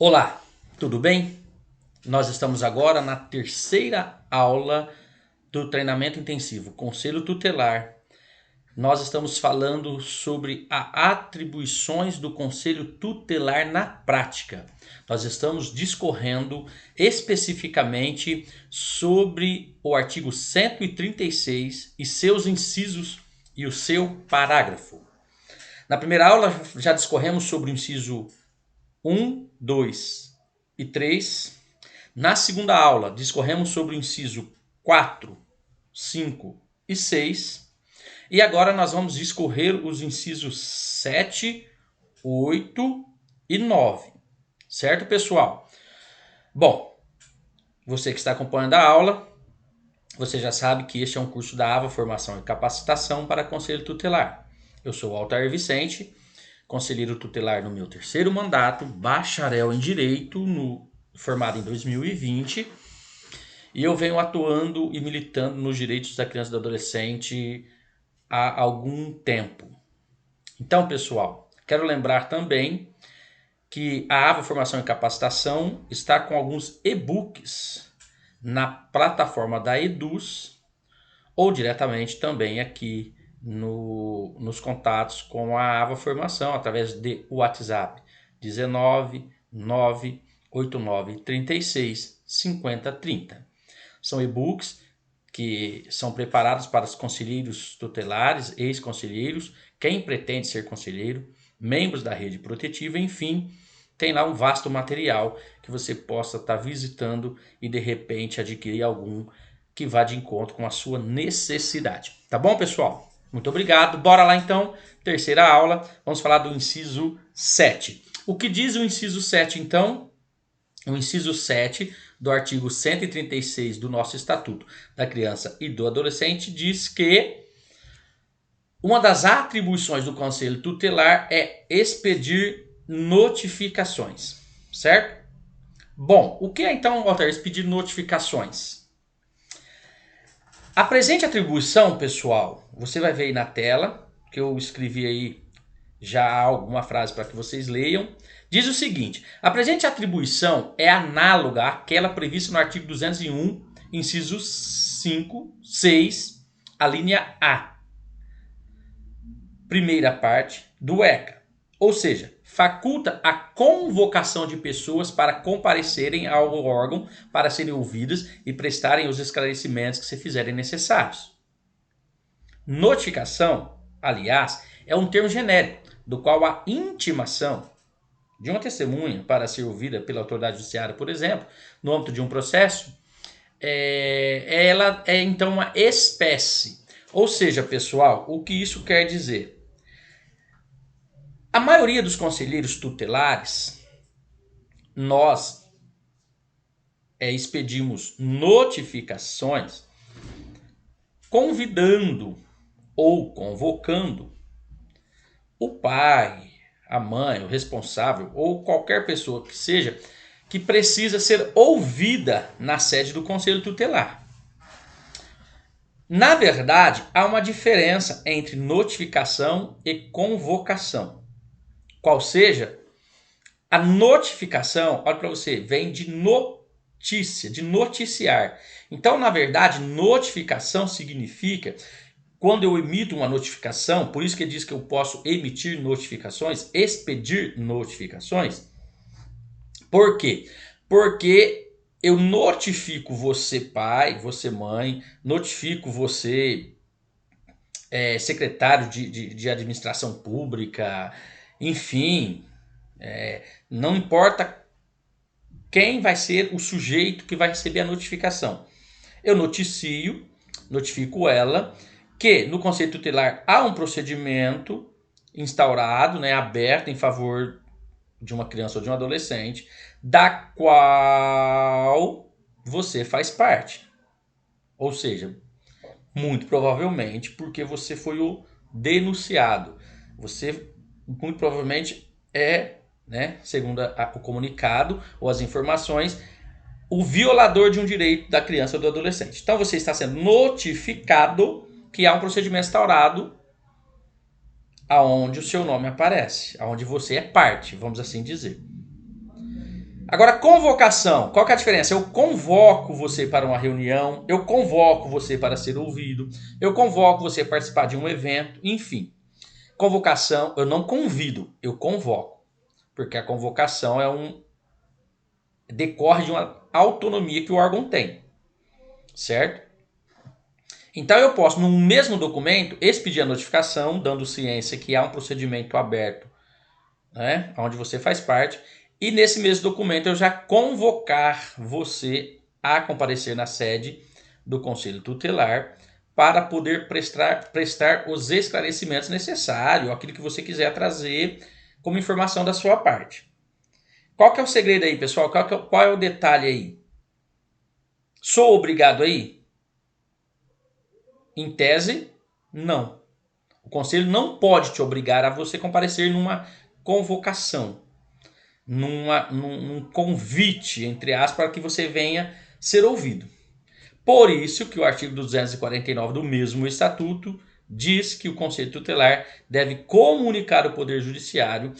Olá, tudo bem? Nós estamos agora na terceira aula do treinamento intensivo Conselho Tutelar. Nós estamos falando sobre as atribuições do Conselho Tutelar na prática. Nós estamos discorrendo especificamente sobre o artigo 136 e seus incisos e o seu parágrafo. Na primeira aula já discorremos sobre o inciso 1, 2 e 3. Na segunda aula, discorremos sobre o inciso 4, 5 e 6. E agora nós vamos discorrer os incisos 7, 8 e 9. Certo, pessoal? Bom, você que está acompanhando a aula, você já sabe que este é um curso da AVA Formação e Capacitação para Conselho Tutelar. Eu sou o Altair Vicente, conselheiro tutelar no meu terceiro mandato, bacharel em Direito, formado em 2020, e eu venho atuando e militando nos direitos da criança e do adolescente há algum tempo. Então, pessoal, quero lembrar também que a AVA Formação e Capacitação está com alguns e-books na plataforma da Eduz ou diretamente também aqui nos contatos com a AVA Formação através de WhatsApp 19 989 36 50 30. São e-books que são preparados para os conselheiros tutelares, ex-conselheiros, quem pretende ser conselheiro, membros da rede protetiva, enfim, tem lá um vasto material que você possa estar visitando e de repente adquirir algum que vá de encontro com a sua necessidade. Tá bom, pessoal? Muito obrigado. Bora lá então, terceira aula, vamos falar do inciso 7. O que diz o inciso 7 então? O inciso 7 do artigo 136 do nosso Estatuto da Criança e do Adolescente diz que uma das atribuições do Conselho Tutelar é expedir notificações, certo? Bom, o que é então, Walter, expedir notificações? A presente atribuição, pessoal, você vai ver aí na tela, que eu escrevi aí já alguma frase para que vocês leiam. Diz o seguinte: a presente atribuição é análoga àquela prevista no artigo 201, inciso 5, 6, a linha A, primeira parte do ECA. Ou seja, faculta a convocação de pessoas para comparecerem ao órgão para serem ouvidas e prestarem os esclarecimentos que se fizerem necessários. Notificação, aliás, é um termo genérico, do qual a intimação de uma testemunha para ser ouvida pela autoridade judiciária, por exemplo, no âmbito de um processo, ela é então uma espécie. Ou seja, pessoal, o que isso quer dizer? A maioria dos conselheiros tutelares, nós expedimos notificações convidando ou convocando o pai, a mãe, o responsável ou qualquer pessoa que seja que precisa ser ouvida na sede do Conselho Tutelar. Na verdade, há uma diferença entre notificação e convocação. Qual seja, a notificação, olha para você, vem de notícia, de noticiar. Então, na verdade, notificação significa quando eu emito uma notificação, por isso que diz que eu posso emitir notificações, expedir notificações. Por quê? Porque eu notifico você pai, você mãe, notifico você secretário de administração pública, enfim, não importa quem vai ser o sujeito que vai receber a notificação. Eu notifico ela que no Conselho Tutelar há um procedimento instaurado, aberto em favor de uma criança ou de um adolescente, da qual você faz parte. Ou seja, muito provavelmente porque você foi o denunciado. Você muito provavelmente segundo o comunicado ou as informações, o violador de um direito da criança ou do adolescente. Então você está sendo notificado que há um procedimento instaurado aonde o seu nome aparece, aonde você é parte, vamos assim dizer. Agora, convocação. Qual que é a diferença? Eu convoco você para uma reunião, eu convoco você para ser ouvido, eu convoco você para participar de um evento, enfim. Convocação, eu não convido, eu convoco. Porque a convocação decorre de uma autonomia que o órgão tem, certo? Então eu posso, no mesmo documento, expedir a notificação, dando ciência que há um procedimento aberto, né, onde você faz parte, e nesse mesmo documento eu já convocar você a comparecer na sede do Conselho Tutelar para poder prestar os esclarecimentos necessários, aquilo que você quiser trazer como informação da sua parte. Qual que é o segredo aí, pessoal? Qual é o detalhe aí? Sou obrigado aí? Em tese, não. O conselho não pode te obrigar a você comparecer numa convocação, num convite, entre aspas, para que você venha ser ouvido. Por isso que o artigo 249 do mesmo estatuto diz que o Conselho Tutelar deve comunicar ao Poder Judiciário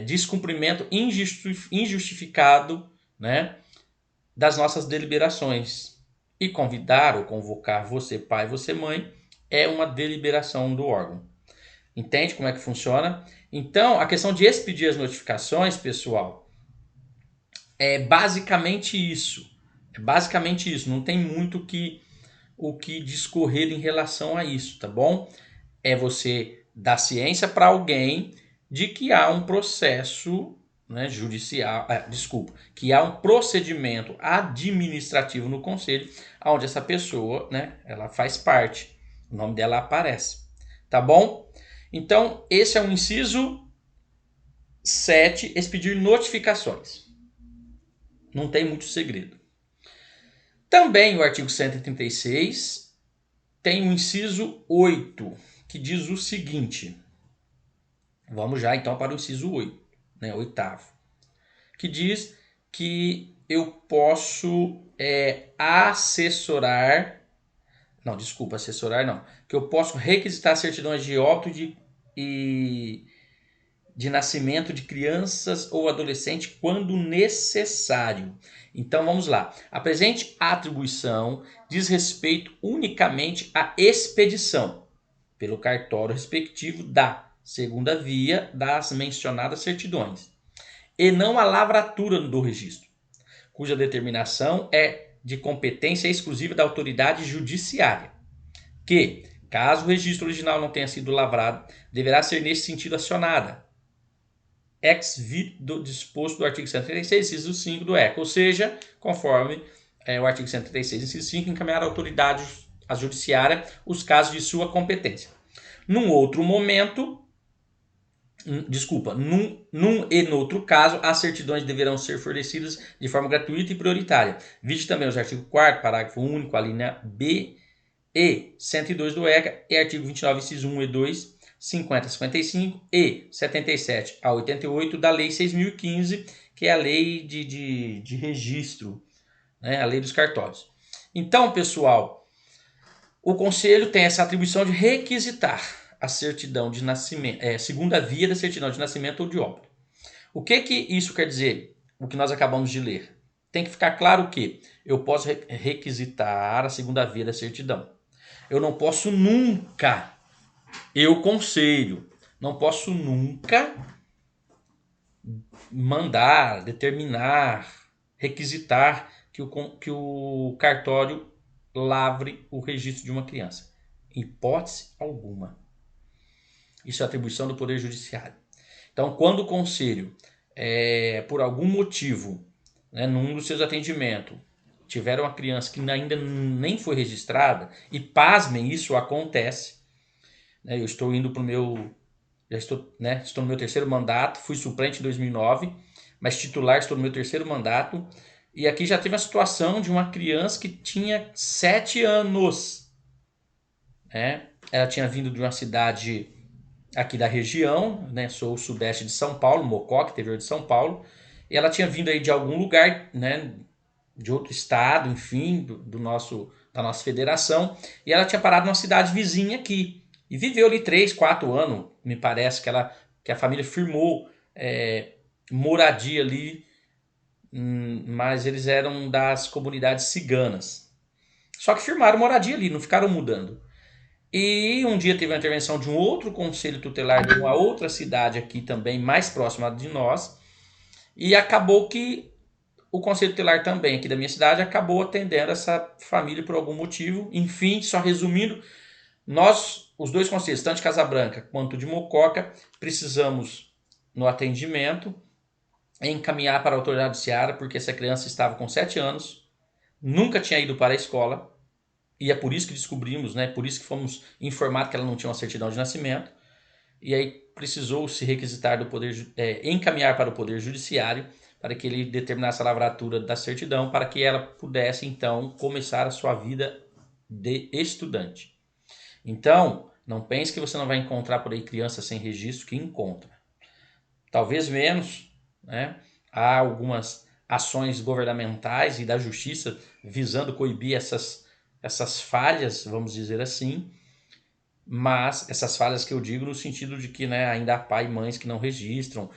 descumprimento injustificado, né, das nossas deliberações. E convidar ou convocar você pai, você mãe, é uma deliberação do órgão. Entende como é que funciona? Então, a questão de expedir as notificações, pessoal, é basicamente isso. É basicamente isso. Não tem muito o que discorrer em relação a isso, tá bom? É você dar ciência para alguém de que há um processo, né, judicial, que há um procedimento administrativo no conselho, onde essa pessoa, né, ela faz parte, o nome dela aparece, tá bom? Então, esse é o inciso 7, expedir notificações. Não tem muito segredo. Também o artigo 136 tem o inciso 8, que diz o seguinte. Vamos já então para o inciso 8, né, oitavo. Que diz que eu posso que eu posso requisitar certidões de óbito de nascimento de crianças ou adolescentes quando necessário. Então vamos lá. A presente atribuição diz respeito unicamente à expedição pelo cartório respectivo da segunda via das mencionadas certidões, e não à lavratura do registro, cuja determinação é de competência exclusiva da autoridade judiciária, que, caso o registro original não tenha sido lavrado, deverá ser nesse sentido acionada, ex vide do disposto do artigo 136, inciso 5 do ECA, ou seja, conforme o artigo 136, inciso 5, encaminhar à autoridade judiciária os casos de sua competência. Num outro momento, num e no outro caso, as certidões deverão ser fornecidas de forma gratuita e prioritária. Vide também os artigos 4º, parágrafo único, a linha B e 102 do ECA e artigo 29, inciso 1 e 2, 50 a 55 e 77 a 88 da Lei 6.015, que é a lei de registro, né, a lei dos cartórios. Então, pessoal, o Conselho tem essa atribuição de requisitar a certidão de nascimento, segunda via da certidão de nascimento ou de óbito. O que isso quer dizer? O que nós acabamos de ler. Tem que ficar claro que eu posso requisitar a segunda via da certidão. Eu não posso nunca, eu conselho, não posso nunca mandar, determinar, requisitar que o cartório lavre o registro de uma criança. Em hipótese alguma. Isso é atribuição do Poder Judiciário. Então, quando o conselho, por algum motivo, né, num dos seus atendimentos, tiver uma criança que ainda nem foi registrada, e pasmem, isso acontece, né, eu estou indo para o meu... estou no meu terceiro mandato, fui suplente em 2009, mas titular estou no meu terceiro mandato, e aqui já teve a situação de uma criança que tinha 7 anos. Né? Ela tinha vindo de uma cidade aqui da região, né? Sou o sudeste de São Paulo, Mococa, interior de São Paulo, e ela tinha vindo aí de algum lugar, né? De outro estado, enfim, da nossa federação, e ela tinha parado numa cidade vizinha aqui, e viveu ali 3, 4 anos, me parece que a família firmou moradia ali mas eles eram das comunidades ciganas. Só que firmaram moradia ali, não ficaram mudando. E um dia teve a intervenção de um outro conselho tutelar de uma outra cidade aqui também, mais próxima de nós, e acabou que o conselho tutelar também aqui da minha cidade acabou atendendo essa família por algum motivo. Enfim, só resumindo, nós, os dois conselhos, tanto de Casabranca quanto de Mococa, precisamos, no atendimento, encaminhar para a autoridade judiciária, porque essa criança estava com 7 anos, nunca tinha ido para a escola, e é por isso que descobrimos, né? Por isso que fomos informados que ela não tinha uma certidão de nascimento. E aí precisou se requisitar do poder, encaminhar para o poder judiciário para que ele determinasse a lavratura da certidão para que ela pudesse então começar a sua vida de estudante. Então, não pense que você não vai encontrar por aí criança sem registro, que encontra. Talvez menos, né? Há algumas ações governamentais e da justiça visando coibir essas falhas, vamos dizer assim, mas essas falhas que eu digo no sentido de que, né, ainda há pai e mães que não registram,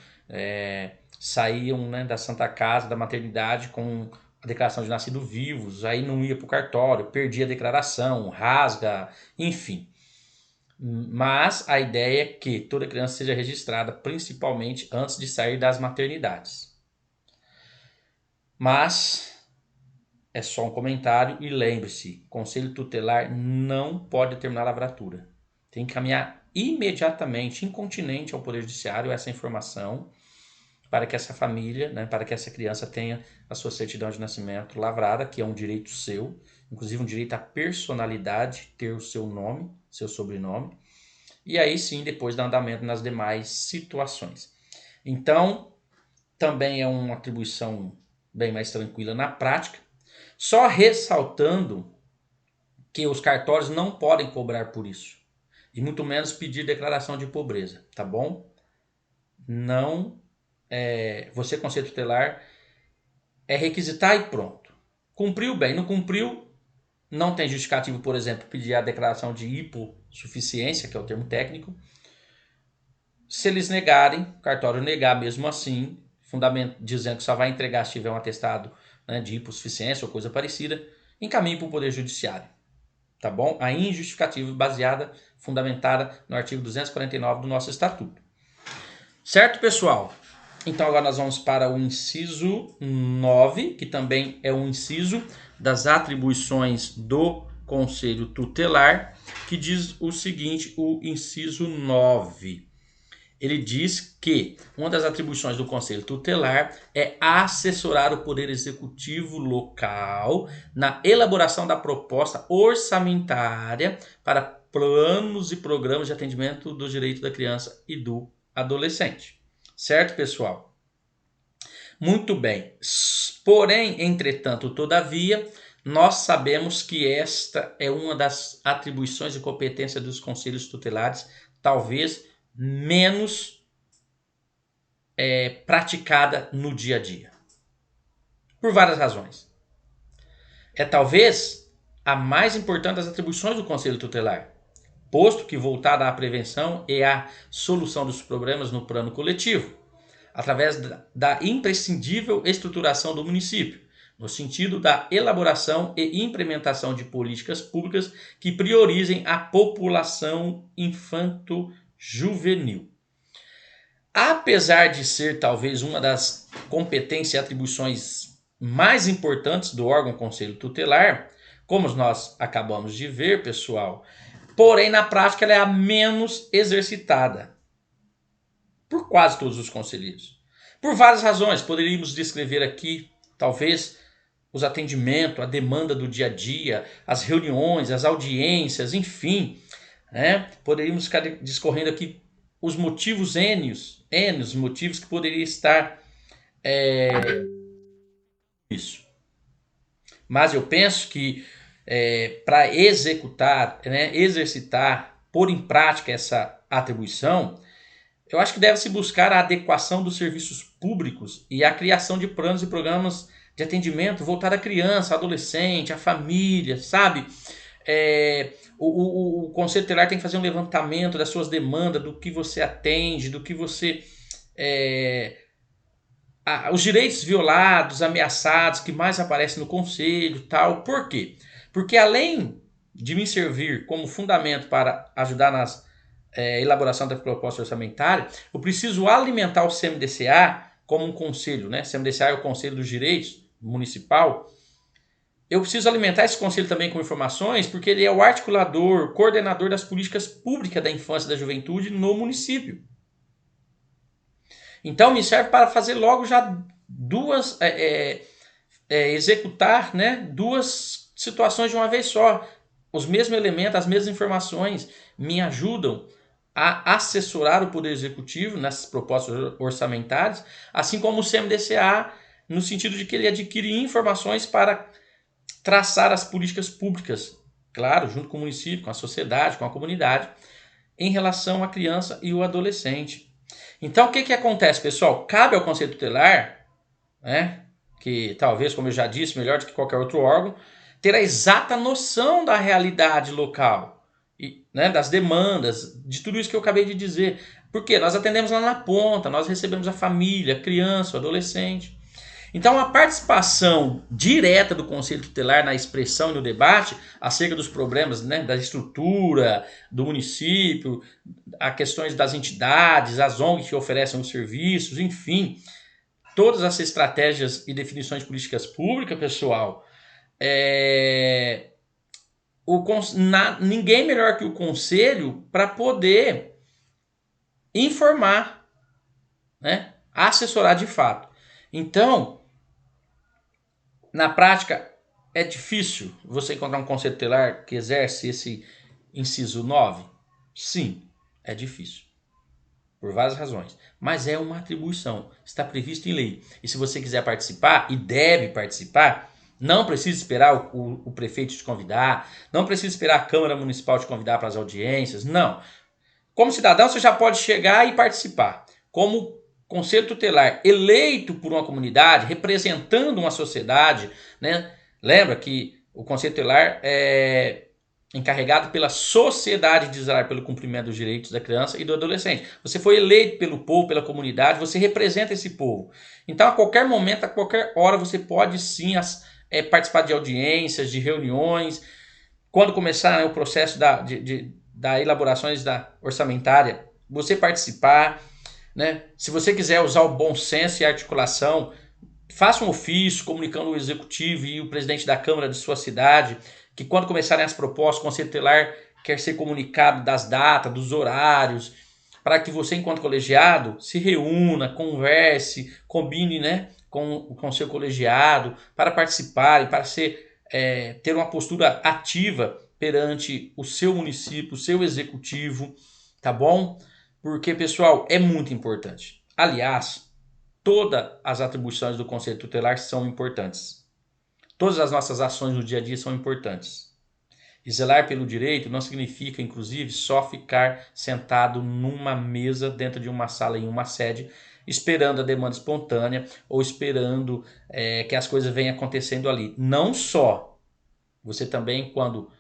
saíam, né, da Santa Casa, da maternidade com a declaração de nascido vivos, aí não ia para o cartório, perdia a declaração, rasga, enfim. Mas a ideia é que toda criança seja registrada, principalmente antes de sair das maternidades. Mas é só um comentário e lembre-se, conselho tutelar não pode determinar a lavratura. Tem que encaminhar imediatamente, incontinente ao Poder Judiciário essa informação para que essa família, né, para que essa criança tenha a sua certidão de nascimento lavrada, que é um direito seu, inclusive um direito à personalidade, ter o seu nome, seu sobrenome, e aí sim depois dar andamento nas demais situações. Então, também é uma atribuição bem mais tranquila na prática, só ressaltando que os cartórios não podem cobrar por isso. E muito menos pedir declaração de pobreza, tá bom? Não, você conselho tutelar é requisitar e pronto. Cumpriu bem, não cumpriu, não tem justificativo, por exemplo, pedir a declaração de hipossuficiência, que é o termo técnico. Se eles negarem, o cartório negar mesmo assim, dizendo que só vai entregar se tiver um atestado, né, de hipossuficiência ou coisa parecida, encaminhe para o Poder Judiciário. Tá bom? A injustificativa baseada, fundamentada no artigo 249 do nosso Estatuto. Certo, pessoal? Então agora nós vamos para o inciso 9, que também é um inciso das atribuições do Conselho Tutelar, que diz o seguinte, o inciso 9. Ele diz que uma das atribuições do Conselho Tutelar é assessorar o Poder Executivo local na elaboração da proposta orçamentária para planos e programas de atendimento dos direitos da criança e do adolescente. Certo, pessoal? Muito bem. Porém, entretanto, todavia, nós sabemos que esta é uma das atribuições e competência dos conselhos tutelares, talvez menos praticada no dia a dia. Por várias razões. É talvez a mais importante das atribuições do Conselho Tutelar, posto que voltada à prevenção e à solução dos problemas no plano coletivo, através da imprescindível estruturação do município, no sentido da elaboração e implementação de políticas públicas que priorizem a população infanto-juvenil. Apesar de ser talvez uma das competências e atribuições mais importantes do órgão Conselho Tutelar, como nós acabamos de ver, pessoal, porém na prática ela é a menos exercitada por quase todos os conselheiros. Por várias razões, poderíamos descrever aqui, talvez, os atendimentos, a demanda do dia a dia, as reuniões, as audiências, enfim, né? Poderíamos ficar discorrendo aqui os motivos N motivos que poderia estar isso. Mas eu penso que para executar, né, exercitar, pôr em prática essa atribuição, eu acho que deve-se buscar a adequação dos serviços públicos e a criação de planos e programas de atendimento voltado à criança, adolescente, à família, sabe? O Conselho Tutelar tem que fazer um levantamento das suas demandas, do que você atende, do que você os direitos violados, ameaçados, que mais aparecem no conselho, tal. Por quê? Porque além de me servir como fundamento para ajudar nas elaboração da proposta orçamentária, eu preciso alimentar o CMDCA como um conselho, né? CMDCA é o Conselho dos Direitos Municipal. Eu preciso alimentar esse conselho também com informações, porque ele é o articulador, coordenador das políticas públicas da infância e da juventude no município. Então me serve para fazer logo já executar, né, duas situações de uma vez só. Os mesmos elementos, as mesmas informações me ajudam a assessorar o Poder Executivo nessas propostas orçamentárias, assim como o CMDCA, no sentido de que ele adquire informações para traçar as políticas públicas, claro, junto com o município, com a sociedade, com a comunidade, em relação à criança e o adolescente. Então, o que acontece, pessoal? Cabe ao Conselho Tutelar, né, que talvez, como eu já disse, melhor do que qualquer outro órgão, ter a exata noção da realidade local, e, né, das demandas, de tudo isso que eu acabei de dizer. Porque nós atendemos lá na ponta, nós recebemos a família, a criança, o adolescente. Então, a participação direta do Conselho Tutelar na expressão e no debate acerca dos problemas, né, da estrutura do município, as questões das entidades, as ONGs que oferecem os serviços, enfim, todas essas estratégias e definições de políticas públicas, pessoal, ninguém melhor que o Conselho para poder informar, né, assessorar de fato. Então, na prática, é difícil você encontrar um conselho tutelar que exerce esse inciso 9? Sim, é difícil. Por várias razões. Mas é uma atribuição. Está previsto em lei. E se você quiser participar, e deve participar, não precisa esperar o prefeito te convidar, não precisa esperar a Câmara Municipal te convidar para as audiências, não. Como cidadão, você já pode chegar e participar. Como conselho tutelar eleito por uma comunidade, representando uma sociedade, né? Lembra que o conselho tutelar é encarregado pela sociedade de zelar pelo cumprimento dos direitos da criança e do adolescente. Você foi eleito pelo povo, pela comunidade, você representa esse povo. Então, a qualquer momento, a qualquer hora, você pode sim participar de audiências, de reuniões. Quando começar, né, o processo da elaborações da orçamentária, você participar, né? Se você quiser usar o bom senso e a articulação, faça um ofício comunicando o executivo e o presidente da Câmara de sua cidade que quando começarem as propostas, o Conselho Tutelar quer ser comunicado das datas, dos horários, para que você, enquanto colegiado, se reúna, converse, combine, né, com o seu colegiado para participar e para ter uma postura ativa perante o seu município, o seu executivo, tá bom? Porque, pessoal, é muito importante. Aliás, todas as atribuições do Conselho Tutelar são importantes. Todas as nossas ações no dia a dia são importantes. E zelar pelo direito não significa, inclusive, só ficar sentado numa mesa dentro de uma sala em uma sede, esperando a demanda espontânea ou esperando que as coisas venham acontecendo ali. Não só. Você também, quando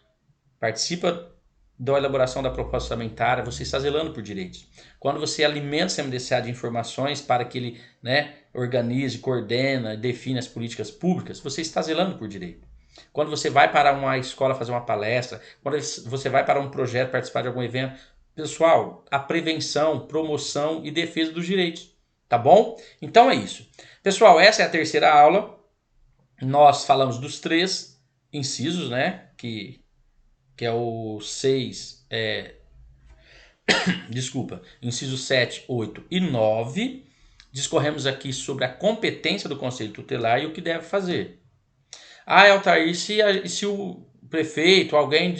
participa da elaboração da proposta orçamentária, você está zelando por direitos. Quando você alimenta o CMDCA de informações para que ele, né, organize, coordena, define as políticas públicas, você está zelando por direito. Quando você vai para uma escola fazer uma palestra, quando você vai para um projeto participar de algum evento, pessoal, a prevenção, promoção e defesa dos direitos, tá bom? Então é isso. Pessoal, essa é a terceira aula. Nós falamos dos 3 incisos, né, que é o 6, inciso 7, 8 e 9. Discorremos aqui sobre a competência do Conselho Tutelar e o que deve fazer. Altair, e se o prefeito, alguém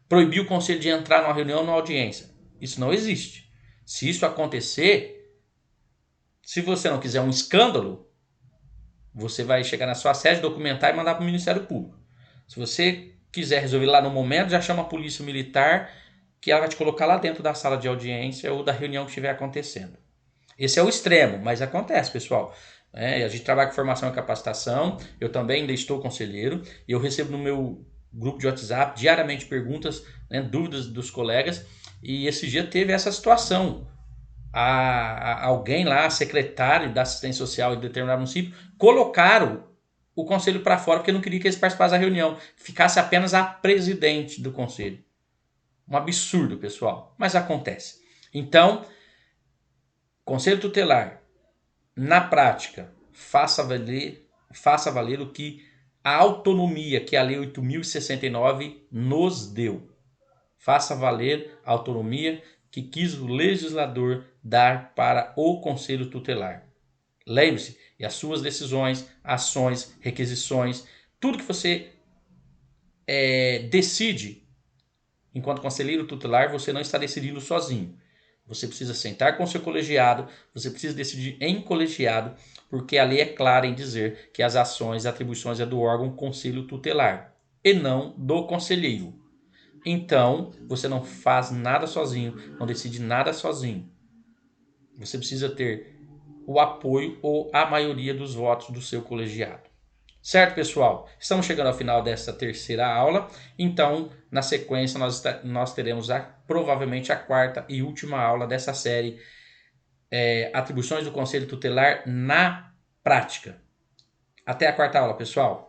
proibir o Conselho de entrar numa reunião ou numa audiência? Isso não existe. Se isso acontecer, se você não quiser um escândalo, você vai chegar na sua sede, documentar e mandar para o Ministério Público. Se você quiser resolver lá no momento, já chama a polícia militar, que ela vai te colocar lá dentro da sala de audiência ou da reunião que estiver acontecendo. Esse é o extremo, mas acontece, pessoal. A gente trabalha com formação e capacitação, eu também ainda estou conselheiro, e eu recebo no meu grupo de WhatsApp diariamente perguntas, né, dúvidas dos colegas, e esse dia teve essa situação. alguém lá, secretário da assistência social em determinado município, colocaram o conselho para fora porque não queria que eles participassem da reunião. Ficasse apenas a presidente do conselho. Um absurdo, pessoal. Mas acontece. Então, conselho tutelar, na prática, faça valer o que a autonomia que a Lei 8.069 nos deu. Faça valer a autonomia que quis o legislador dar para o conselho tutelar. Lembre-se, e as suas decisões, ações, requisições, tudo que você decide enquanto conselheiro tutelar, você não está decidindo sozinho. Você precisa sentar com seu colegiado, você precisa decidir em colegiado, porque a lei é clara em dizer que as ações e atribuições é do órgão conselho tutelar e não do conselheiro. Então, você não faz nada sozinho, não decide nada sozinho. Você precisa ter o apoio ou a maioria dos votos do seu colegiado. Certo, pessoal? Estamos chegando ao final dessa terceira aula, então, na sequência, nós teremos provavelmente a quarta e última aula dessa série, Atribuições do Conselho Tutelar na Prática. Até a quarta aula, pessoal!